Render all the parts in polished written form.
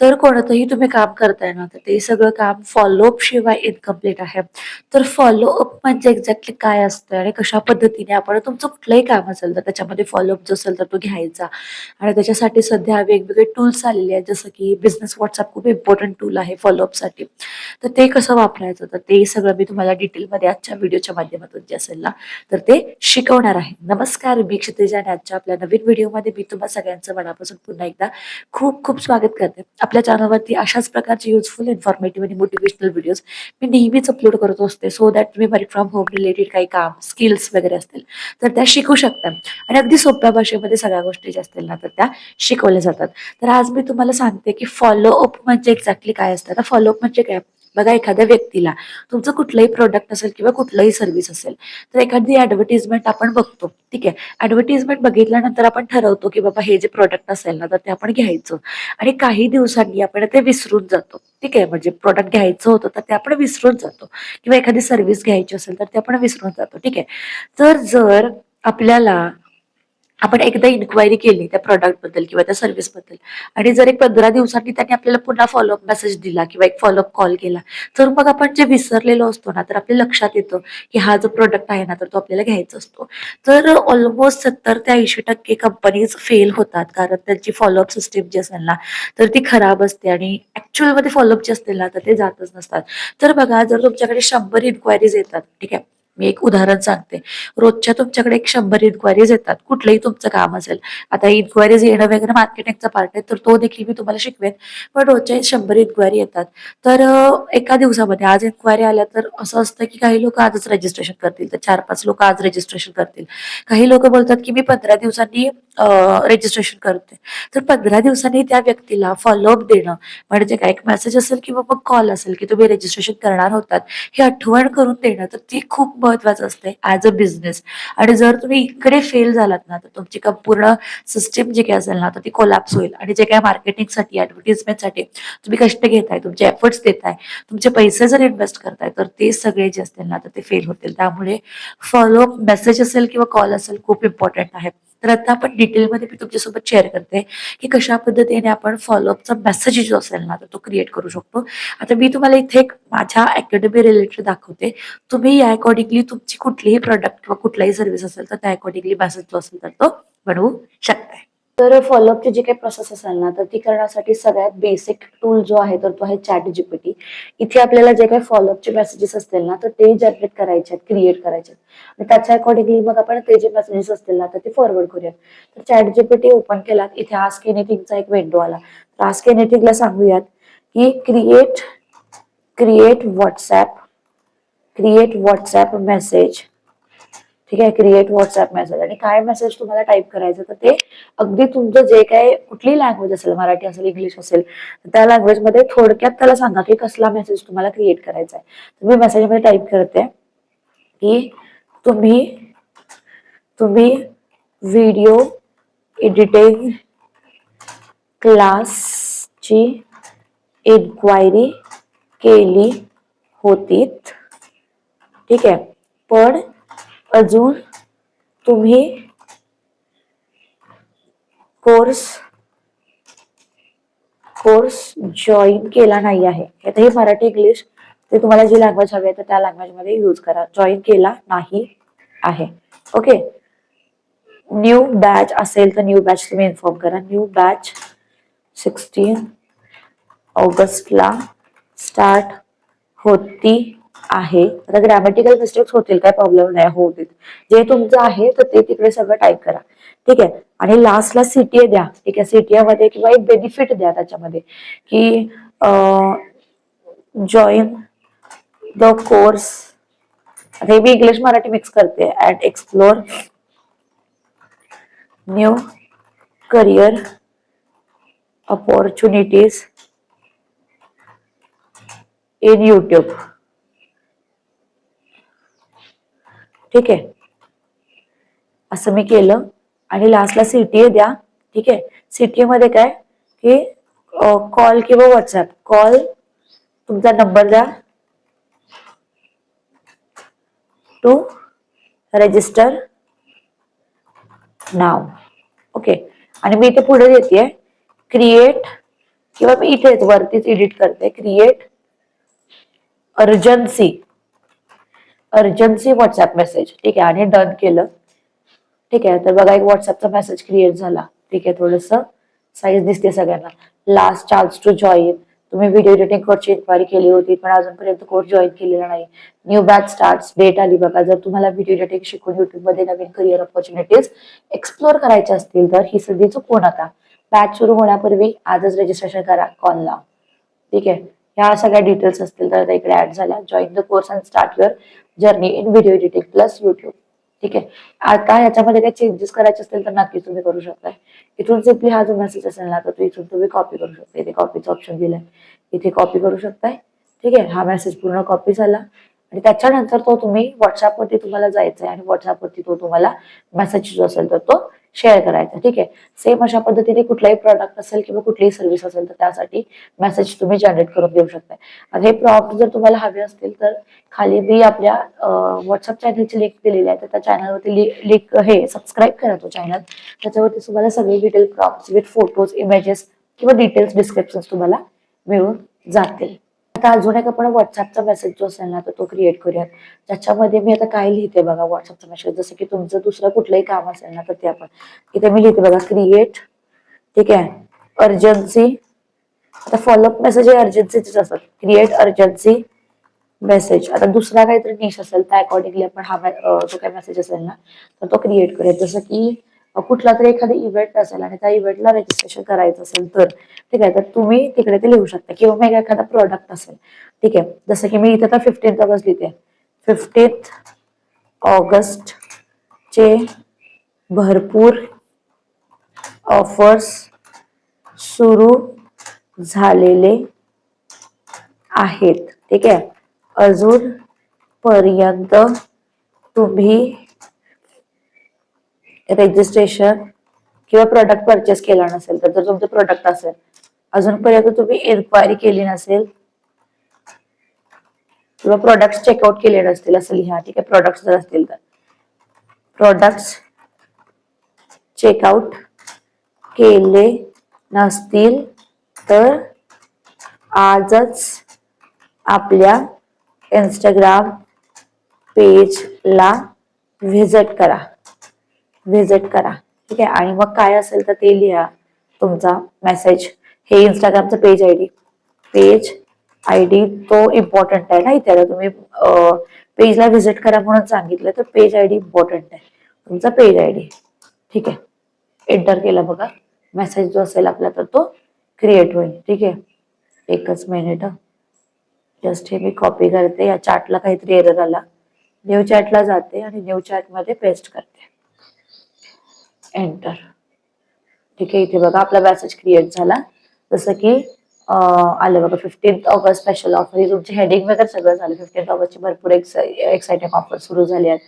तर कोणतंही तुम्ही काम करताय ना, तर ते सगळं काम फॉलोअप शिवाय इनकम्प्लीट आहे. तर फॉलोअप म्हणजे एक्झॅक्टली काय असतं आणि कशा पद्धतीने आपण तुमचं कुठलंही काम असेल तर त्याच्यामध्ये फॉलोअप जो असेल तर तो घ्यायचा. आणि त्याच्यासाठी सध्या वेगवेगळे टूल्स आलेले आहेत, जसं की बिझनेस WhatsApp खूप इम्पॉर्टंट टूल आहे फॉलोअपसाठी. तर ते कसं वापरायचं, तर ते सगळं मी तुम्हाला डिटेलमध्ये आजच्या व्हिडिओच्या माध्यमातून जे असेल ना, तर ते शिकवणार आहे. नमस्कार, मी क्षितिजा आणि आजच्या आपल्या नवीन व्हिडिओमध्ये मी तुम्हा सगळ्यांचं मनापासून पुन्हा एकदा खूप खूप स्वागत करते. आपल्या चॅनलवरती अशाच प्रकारचे युजफुल, इन्फॉर्मेटिव्ह आणि मोटिवेशनल व्हिडिओज मी नेहमीच अपलोड करत असते, सो दॅट तुम्ही वर्क फ्रॉम होम रिलेटेड काही काम, स्किल्स वगैरे असतील तर त्या शिकू शकता आणि अगदी सोप्या भाषेमध्ये सगळ्या गोष्टी ज्या असतील ना तर त्या शिकवल्या जातात. तर आज मी तुम्हाला सांगते की फॉलोअप म्हणजे एक्झॅक्टली काय असतं. आता फॉलोअप म्हणजे काय, बघा, एखाद्या व्यक्तीला तुमचं कुठलंही प्रोडक्ट असेल किंवा कुठलंही सर्व्हिस असेल, तर एखादी ऍडव्हर्टिजमेंट आपण बघतो. ठीक आहे, ऍडव्हर्टिजमेंट बघितल्यानंतर आपण ठरवतो की बाबा हे जे प्रोडक्ट असेल ना तर ते आपण घ्यायचं. आणि काही दिवसांनी आपण ते विसरून जातो. ठीक आहे, म्हणजे प्रोडक्ट घ्यायचं होतं तर ते आपण विसरून जातो, किंवा एखादी सर्व्हिस घ्यायची असेल तर ते आपण विसरून जातो. ठीक आहे, तर जर आपल्याला आपण एकदा इन्क्वायरी केली त्या प्रॉडक्ट बद्दल किंवा त्या सर्व्हिस बद्दल, आणि जर एक 15 दिवसांनी त्यांनी आपल्याला पुन्हा फॉलोअप मेसेज दिला किंवा एक फॉलोअप कॉल केला, तर मग आपण जे विसरलेलो असतो ना तर आपल्या लक्षात येतं की हा जो प्रोडक्ट आहे ना तर तो आपल्याला घ्यायचा असतो. तर ऑलमोस्ट 70 ते 80% कंपनीज फेल होतात, कारण त्यांची फॉलोअप सिस्टीम जी असेल ना तर ती खराब असते आणि ऍक्च्युअल मध्ये फॉलोअप जे असतील ना तर ते जातच नसतात. तर बघा, जर तुमच्याकडे 100 इन्क्वायरीज येतात, ठीक आहे, मी एक उदाहरण सांगते, रोजच्या तुमच्याकडे एक 100 इन्क्वायरीज येतात, कुठलंही तुमचं काम असेल. आता इन्क्वायरीज येणं वगैरे मार्केटिंगचा पार्ट आहे, तर तो देखील मी तुम्हाला शिकवेन. पण रोजच्या 100 इन्क्वायरी येतात. तर एका दिवसामध्ये आज इन्क्वायरी आल्या तर असं असतं की काही लोक आजच रजिस्ट्रेशन करतील, तर 4-5 लोक आज रजिस्ट्रेशन करतील. काही लोक बोलतात की मी 15 दिवसांनी रजिस्ट्रेशन करते. तर 15 दिवसांनी त्या व्यक्तीला फॉलोअप देणं म्हणजे काय, एक मेसेज असेल किंवा मग कॉल असेल की तुम्ही रजिस्ट्रेशन करणार होतात, हे आठवण करून देणं, तर ती खूप महत्वाचं असते ऍज अ बिझनेस. आणि जर तुम्ही इकडे फेल झालात ना तर तुमची पूर्ण सिस्टीम जी काही असेल ना तर ती कोलॅप्स होईल. आणि जे काय मार्केटिंगसाठी, ऍडव्हर्टिजमेंटसाठी तुम्ही कष्ट घेताय, तुमचे एफर्ट्स देताय, तुमचे पैसे जर इन्व्हेस्ट करताय, तर ते सगळे जे असतील ना तर ते फेल होतील. त्यामुळे फॉलोअप मेसेज असेल किंवा कॉल असेल खूप इम्पॉर्टंट आहे. तर आता आपण डिटेलमध्ये मी तुमच्यासोबत शेअर करते की कशा पद्धतीने आपण फॉलोअपचा मेसेज जो असेल ना तर तो क्रिएट करू शकतो. आता मी तुम्हाला इथे एक माझ्या अकॅडमी रिलेटेड दाखवते. तुम्ही या अकॉर्डिंगली तुमची कुठलीही प्रोडक्ट किंवा कुठलाही सर्व्हिस असेल तर त्या अकॉर्डिंगली मेसेज जो असेल तर तो बनवू शकताय. तर फॉलोअपची जी काही प्रोसेस असेल ना तर ती करण्यासाठी सगळ्यात बेसिक टूल जो आहे तर तो आहे ChatGPT. इथे आपल्याला जे काही फॉलोअपचे मेसेजेस असतील ना तर ते जनरेट करायचे आहेत, क्रिएट करायचे आहेत, आणि त्याच्या अकॉर्डिंगली मग आपण ते जे मेसेजेस असतील ना तर ते फॉरवर्ड करूयात. तर ChatGPT ओपन केलात, इथे आस्क एनिथिंगचा एक विंडो आला. तर आस्क एनिथिंगला सांगूयात की create create WhatsApp create WhatsApp message. ठीक आहे, क्रिएट व्हॉट्सअप मेसेज. आणि काय मेसेज तुम्हाला टाईप करायचं तर ते अगदी तुमचं जे काय कुठली लँग्वेज असेल, मराठी असेल, इंग्लिश असेल, त्या लँग्वेजमध्ये थोडक्यात त्याला सांगा की कसला मेसेज तुम्हाला क्रिएट करायचा आहे. तर मी मेसेजमध्ये टाईप करते की तुम्ही तुम्ही व्हिडिओ एडिटिंग क्लासची इन्क्वायरी केली होतीत. ठीक आहे, पण अजून तुम्ही कोर्स कोर्स जॉईन केला नाही आहे. आता हे मराठी, इंग्लिश, ते तुम्हाला जी लँग्वेज हवी आहे तर त्या लँग्वेज मध्ये यूज करा. जॉईन केला नाही आहे. ओके, न्यू बॅच असेल तर न्यू बॅच तुम्ही इन्फॉर्म करा. न्यू बॅच 16 ऑगस्टला स्टार्ट होती आहे. आता ग्रॅमॅटिकल मिस्टेक्स होतील, काय प्रॉब्लेम नाही, होतील. जे तुमचं आहे तर ते तिकडे सगळं टाईप करा. ठीक आहे, आणि लास्टला CTA द्या. ठीक आहे, CTA मध्ये किंवा एक बेनिफिट द्या त्याच्यामध्ये की जॉईन द कोर्स. आता हे मी इंग्लिश मराठी मिक्स करते. At explore new career opportunities in YouTube. ठीक आहे, असं मी केलं आणि लास्टला CTA द्या. ठीक आहे, CTA मध्ये काय की कॉल किंवा व्हॉट्सअप कॉल, तुमचा नंबर द्या टू रजिस्टर नाव. ओके, आणि मी इथे पुढे देते क्रिएट किंवा मी इथेच वरतीच एडिट करते, create urgency urgency WhatsApp message. ठीक आहे, आणि डन केलं. ठीक आहे, तर बघा एक व्हॉट्सअपचा मेसेज क्रिएट झाला. ठीक आहे, थोडस साईज दिसते सगळ्यांना. Last chance to join. तुम्ही व्हिडिओ एडिटिंग कोर्सची इन्क्वायरी केली होती पण अजूनपर्यंत कोर्स जॉईन केलेला नाही. न्यू बॅच स्टार्ट डेट आली बघा. जर तुम्हाला व्हिडिओ एडिटिंग शिकून युट्यूबमध्ये नवीन करिअर ऑपॉर्च्युनिटीज एक्सप्लोर करायचे असतील तर ही संधी चुकवू नका. बॅच सुरू होण्यापूर्वी आजच रजिस्ट्रेशन करा, कॉल लावा. ठीक आहे, ह्या सगळ्या डिटेल्स असतील तर इकडे ऍड झाल्या. Join the course and start your journey in video editing plus YouTube. ठीक आहे, आता ह्याच्यामध्ये काही चेंजेस करायचे असतील तर नक्की तुम्ही करू शकताय. इथून सिम्पली हा जो मेसेज असेल ना तर तो इथून तुम्ही कॉपी करू शकता. इथे कॉपीचा ऑप्शन दिलाय, इथे कॉपी करू शकताय. ठीक आहे, हा मेसेज पूर्ण कॉपी झाला आणि त्याच्यानंतर तो तुम्ही व्हॉट्सअपवरती तुम्हाला जायचा आहे आणि व्हॉट्सअपवरती तो तुम्हाला मेसेज जो असेल तर तो शेअर करायचा. ठीक आहे, सेम अशा पद्धतीने कुठलाही प्रॉडक्ट असेल किंवा कुठलीही सर्व्हिस असेल तर त्यासाठी मेसेज तुम्ही जनरेट करून देऊ शकताय. आता हे प्रॉम्प्ट जर तुम्हाला हवे असतील तर खाली मी आपल्या व्हॉट्सअप चॅनलची लिंक दिलेली आहे, तर त्या चॅनलवरती लिंक हे सबस्क्राईब करा तो चॅनल. त्याच्यावरती तुम्हाला सगळे detail prompts with photos, images किंवा डिटेल्स डिस्क्रिप्शन तुम्हाला मिळून जातील. आता अजून एक आपण व्हॉट्सअपचा मेसेज जो असेल ना तर तो क्रिएट करूयात, ज्याच्यामध्ये मी आता काय लिहिते बघा. व्हॉट्सअपचा मेसेज जसं की तुमचं दुसरं कुठलंही काम असेल ना तर ते आपण इथे मी लिहिते बघा, क्रिएट. ठीक आहे, अर्जन्सी. आता फॉलोअप मेसेज हे अर्जन्सीचेच असतात. Create urgency message. आता दुसरा काहीतरी निश असेल त्या अकॉर्डिंगली आपण हा जो काही मेसेज असेल ना तर तो क्रिएट करूया. जसं की कुठला तरी एखादा इव्हेंट असेल आणि त्या इव्हेंटला रजिस्ट्रेशन करायचं असेल तर ठीक आहे, तर तुम्ही तिकडे ते लिहू शकता. किंवा मग एखादा प्रोडक्ट असेल. ठीक आहे, जसं की मी इथे आता 15 ऑगस्ट लिहिते. 15 ऑगस्ट चे भरपूर ऑफर्स सुरू झालेले आहेत. ठीक आहे, अजून पर्यंत तुम्ही रजिस्ट्रेशन किंवा प्रोडक्ट परचेस केला नसेल तर, जर तुमचं प्रोडक्ट असेल अजूनपर्यंत तुम्ही इन्क्वायरी केली नसेल किंवा प्रोडक्ट्स चेकआउट केले नसतील असं लिहा. ठीक आहे, प्रोडक्ट्स जर असतील तर प्रोडक्ट्स चेकआउट केले नसतील तर आजच आपल्या इंस्टाग्राम पेजला व्हिजिट करा. ठीक आहे, आणि मग काय असेल तर ते लिहा. तुमचा मेसेज हे इंस्टाग्रामचं पेज आयडी तो इम्पॉर्टंट आहे ना. इथे तुम्ही पेजला व्हिजिट करा म्हणून सांगितलं तर पेज आयडी इम्पॉर्टंट आहे, तुमचा पेज आयडी. ठीक आहे, एंटर केला बघा. मेसेज जो असेल आपला तर तो क्रिएट होईल. ठीक आहे, एकच मिनिट. जस्ट हे मी कॉपी करते. या चॅटला काहीतरी एरर आला. न्यू चॅटला जाते आणि न्यू चॅट मध्ये पेस्ट करते. एंटर. ठीक आहे, इथे बघा आपला मेसेज क्रिएट झाला. जसं की आलं बघा, 15 ऑगस्ट स्पेशल ऑफर. ही तुमची हेडिंग वगैरे सगळं झालं. 15 ऑगस्टची भरपूर एक्साइटिंग ऑफर सुरू झाली आहेत.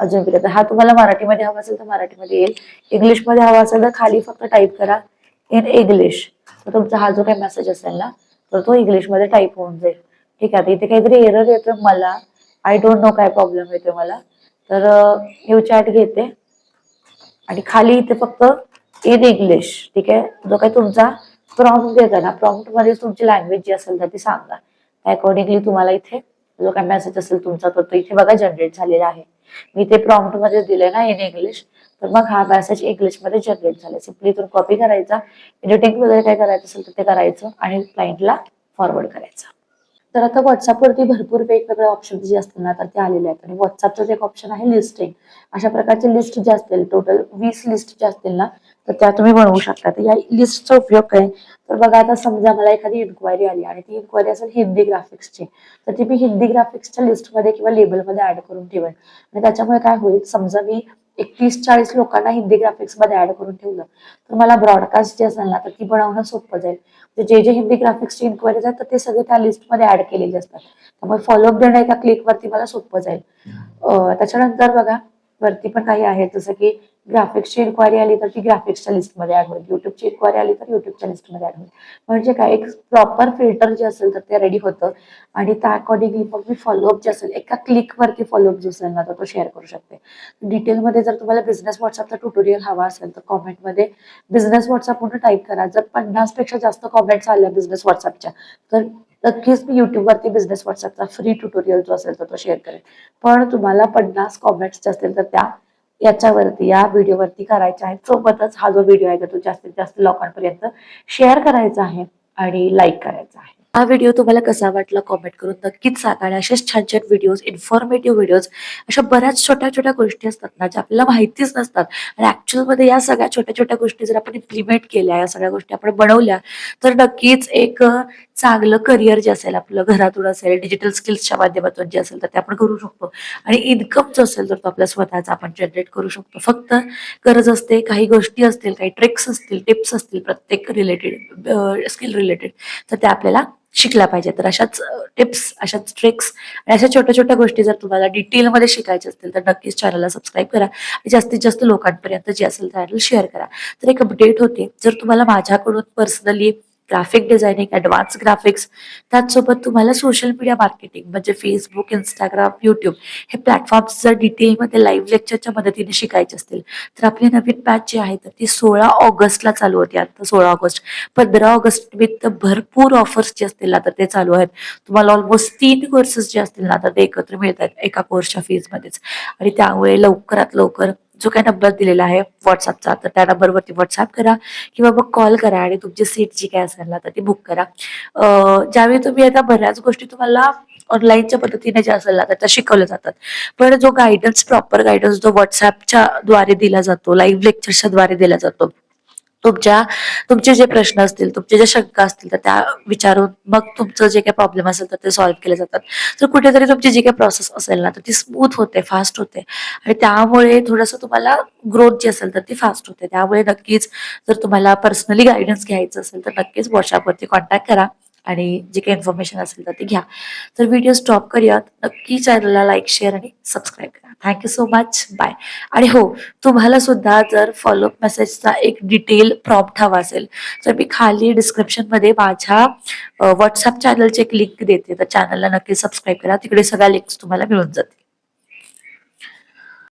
अजून पर्यंत हा तुम्हाला मराठीमध्ये हवा असेल तर मराठीमध्ये येईल. इंग्लिशमध्ये हवा असेल तर खाली फक्त टाईप करा इन इंग्लिश. तर तुमचा हा जो काही मेसेज असेल ना तर तो इंग्लिशमध्ये टाईप होऊन जाईल. ठीक आहे, इथे काहीतरी एरर येतो मला. आय डोंट नो काय प्रॉब्लेम येतो मला. तर न्यू चॅट घेते आणि खाली इथे फक्त इन इंग्लिश. ठीक आहे, जो काही तुमचा प्रॉम्प्ट देता ना प्रॉम्प्ट मध्ये तुमची लँग्वेज जी असेल तर ती सांगा. त्या अकॉर्डिंगली तुम्हाला इथे जो काही मेसेज असेल तुमचा तर तो इथे बघा जनरेट झालेला आहे. मी ते प्रॉम्प्ट मध्ये दिले ना इन इंग्लिश, तर मग हा मेसेज इंग्लिश मध्ये जनरेट झाला. सिम्पली इथून कॉपी करायचा, एडिटिंग वगैरे काय करायचं असेल तर ते करायचं आणि क्लायंटला फॉरवर्ड करायचं. तर आता व्हॉट्सअपवरती भरपूर वेगवेगळे ऑप्शन जे असतील ना तर ते आलेले आहेत. आणि व्हॉट्सअपचं एक ऑप्शन आहे लिस्टिंग. अशा प्रकारचे लिस्ट जे असतील, टोटल 20 लिस्ट जे असतील ना तर त्या तुम्ही बनवू शकता. तर या लिस्टचा उपयोग काय, तर बघा आता समजा मला एखादी इन्क्वायरी आली आणि ती इन्क्वायरी असेल हिंदी ग्राफिक्सची, तर ती मी हिंदी ग्राफिक्सच्या लिस्टमध्ये किंवा लेबलमध्ये ऍड करून ठेवेन. आणि त्याच्यामुळे काय होईल, समजा मी एक 30-40 लोकांना हिंदी ग्राफिक्स मध्ये ऍड करून ठेवलं तर मला ब्रॉडकास्ट जे असेल ना तर ती बनवणं सोपं जाईल. जे जे हिंदी ग्राफिक्सची इन्क्वायरीज आहेत तर ते सगळे त्या लिस्टमध्ये ऍड केलेले असतात. त्यामुळे फॉलोअप देणं एका क्लिक वरती मला सोपं जाईल. त्याच्यानंतर बघा वरती पण काही आहे जसं की ग्राफिक्सची इन्क्वायरी आली तर ती ग्राफिक्सच्या लिस्टमध्ये ऍड होईल. युट्यूबची इन्क्वायरी आली तर युट्यूबच्या लिस्टमध्ये ऍड होईल. म्हणजे काय, एक प्रॉपर फिल्टर जे असेल तर ते रेडी होतं आणि त्या अकॉर्डिंगली मग मी फॉलोअप जे असेल एका क्लिकवरती फॉलोअप जो असेल ना तर तो शेअर करू शकते. डिटेलमध्ये जर तुम्हाला बिझनेस व्हॉट्सअपचा ट्युटोरियल हवा असेल तर कॉमेंटमध्ये बिझनेस व्हॉट्सअप म्हणून टाईप करा. जर 50 पेक्षा जास्त कॉमेंट्स आल्या बिझनेस व्हॉट्सअपच्या तर नक्कीच मी युट्यूबवरती बिझनेस व्हॉट्सअपचा फ्री ट्युटोरियल जो असेल तर तो शेअर करेन. पण तुम्हाला 50 कॉमेंट्स जे असतील तर त्या याच्यावरती या व्हिडिओवरती करायच्या आहेत. सोबतच हा जो व्हिडिओ आहे तो जास्तीत जास्त लोकांपर्यंत शेअर करायचा आहे आणि लाईक करायचा आहे. हा व्हिडिओ तुम्हाला कसा वाटला कॉमेंट करून नक्कीच सांगा. आणि असेच छान छान व्हिडिओज, इन्फॉर्मेटिव्ह व्हिडिओज, अशा बऱ्याच छोट्या छोट्या गोष्टी असतात ना ज्या आपल्याला माहितीच नसतात आणि ऍक्च्युअल मध्ये या सगळ्या छोट्या छोट्या गोष्टी जर आपण इम्प्लिमेंट केल्या, या सगळ्या गोष्टी आपण बनवल्या तर नक्कीच एक चांगलं करिअर जे असेल आपलं घरातून असेल, डिजिटल स्किल्सच्या माध्यमातून जे असेल तर ते आपण करू शकतो आणि इन्कम जो असेल तर तो आपला स्वतःचा आपण जनरेट करू शकतो. फक्त गरज असते, काही गोष्टी असतील, काही ट्रिक्स असतील, टिप्स असतील प्रत्येक रिलेटेड स्किल रिलेटेड तर त्या आपल्याला शिकल्या पाहिजे. तर अशाच टिप्स, अशाच ट्रिक्स आणि अशा छोट्या छोट्या गोष्टी जर तुम्हाला डिटेलमध्ये शिकायच्या असतील तर नक्कीच चॅनलला सबस्क्राईब करा आणि जास्तीत जास्त लोकांपर्यंत जे असेल चॅनल शेअर करा. तर एक अपडेट होते, जर तुम्हाला माझ्याकडून personally graphic designing, advance graphics, त्याचसोबत तुम्हाला सोशल मीडिया मार्केटिंग म्हणजे फेसबुक, इंस्टाग्राम, युट्यूब हे प्लॅटफॉर्म्स जर डिटेलमध्ये लाईव्ह लेक्चरच्या मदतीने शिकायचे असतील तर आपली नवीन बॅच जी आहे तर ती 16 ऑगस्टला चालू होते. आता 16 ऑगस्ट, 15 ऑगस्ट निमित्त भरपूर ऑफर्स जे असतील ना तर ते चालू आहेत. तुम्हाला ऑलमोस्ट 3 कोर्सेस जे असतील ना तर ते एकत्र मिळत आहेत एका कोर्सच्या फीजमध्येच आणि त्यामुळे लवकरात लवकर जो काही नंबर दिलेला आहे व्हॉट्सअपचा तर त्या नंबरवरती व्हॉट्सअप करा किंवा मग कॉल करा आणि तुमची सीट जी काय असेल ना तर ती बुक करा. ज्यावेळी तुम्ही आता बऱ्याच गोष्टी तुम्हाला ऑनलाईनच्या पद्धतीने ज्या असेल ना तर त्या शिकवल्या जातात, पण जो गायडन्स, प्रॉपर गायडन्स जो व्हॉट्सअपच्या द्वारे दिला जातो, लाईव्ह लेक्चरच्या द्वारे दिला जातो, तुमचे जे प्रश्न असतील, तुमच्या ज्या शंका असतील तर त्या विचारून मग तुमचं जे काही प्रॉब्लेम असेल तर ते सॉल्व्ह केले जातात. तर कुठेतरी तुमची जी काही प्रोसेस असेल ना तर ती स्मूथ होते, फास्ट होते आणि त्यामुळे थोडंसं तुम्हाला ग्रोथ जी असेल तर ती फास्ट होते. त्यामुळे नक्कीच जर तुम्हाला पर्सनली गायडन्स घ्यायचं असेल तर नक्कीच व्हॉट्सअपवरती कॉन्टॅक्ट करा आणि जी काही इन्फॉर्मेशन असेल तर ती घ्या. तर व्हिडिओ स्टॉप करूयात. नक्की चॅनलला लाईक, शेअर आणि सबस्क्राईब करा. Thank you so much. बाय. आणि हो, तुम्हाला सुद्धा जर फॉलोअप मेसेजचा एक डिटेल प्रॉम्प्ट हवा असेल तर मी खाली डिस्क्रिप्शनमध्ये माझ्या व्हॉट्सअप चॅनलची एक लिंक देते. तर चॅनलला नक्की सबस्क्राईब करा. तिकडे सगळ्या लिंक्स तुम्हाला मिळून जातील.